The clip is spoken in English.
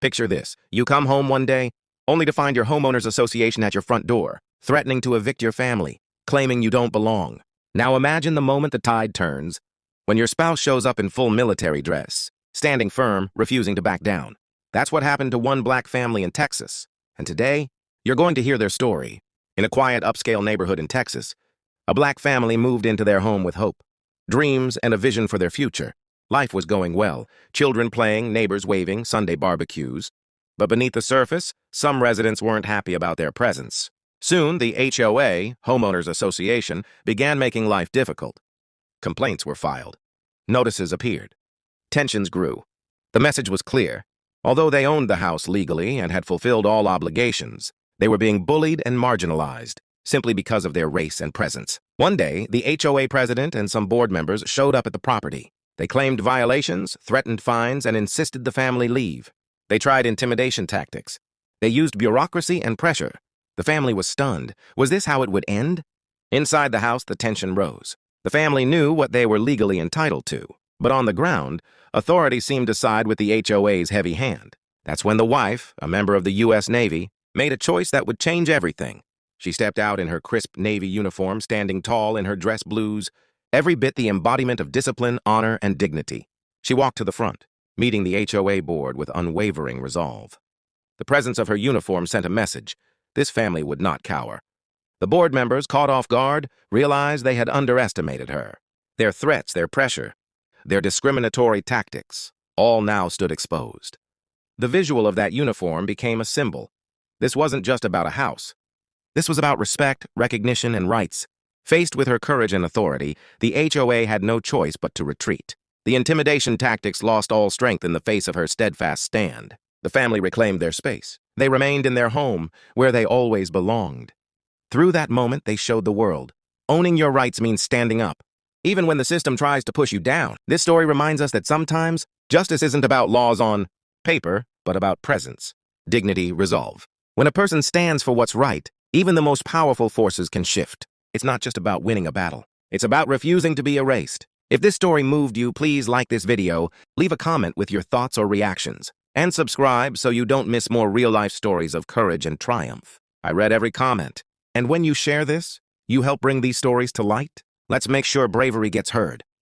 Picture this. You come home one day, only to find your homeowners association at your front door, threatening to evict your family, claiming you don't belong. Now imagine the moment the tide turns, when your spouse shows up in full military dress, standing firm, refusing to back down. That's what happened to one black family in Texas. And today, you're going to hear their story. In a quiet, upscale neighborhood in Texas, a black family moved into their home with hope, dreams, and a vision for their future. Life was going well, children playing, neighbors waving, Sunday barbecues. But beneath the surface, some residents weren't happy about their presence. Soon, the HOA, Homeowners Association, began making life difficult. Complaints were filed. Notices appeared. Tensions grew. The message was clear. Although they owned the house legally and had fulfilled all obligations, they were being bullied and marginalized simply because of their race and presence. One day, the HOA president and some board members showed up at the property. They claimed violations, threatened fines, and insisted the family leave. They tried intimidation tactics. They used bureaucracy and pressure. The family was stunned. Was this how it would end? Inside the house, the tension rose. The family knew what they were legally entitled to. But on the ground, authority seemed to side with the HOA's heavy hand. That's when the wife, a member of the U.S. Navy, made a choice that would change everything. She stepped out in her crisp Navy uniform, standing tall in her dress blues, every bit the embodiment of discipline, honor, and dignity. She walked to the front, meeting the HOA board with unwavering resolve. The presence of her uniform sent a message. This family would not cower. The board members, caught off guard, realized they had underestimated her. Their threats, their pressure, their discriminatory tactics, all now stood exposed. The visual of that uniform became a symbol. This wasn't just about a house. This was about respect, recognition, and rights. Faced with her courage and authority, the HOA had no choice but to retreat. The intimidation tactics lost all strength in the face of her steadfast stand. The family reclaimed their space. They remained in their home, where they always belonged. Through that moment, they showed the world. Owning your rights means standing up, even when the system tries to push you down. This story reminds us that sometimes justice isn't about laws on paper, but about presence, dignity, resolve. When a person stands for what's right, even the most powerful forces can shift. It's not just about winning a battle. It's about refusing to be erased. If this story moved you, please like this video, leave a comment with your thoughts or reactions, and subscribe so you don't miss more real-life stories of courage and triumph. I read every comment. And when you share this, you help bring these stories to light. Let's make sure bravery gets heard.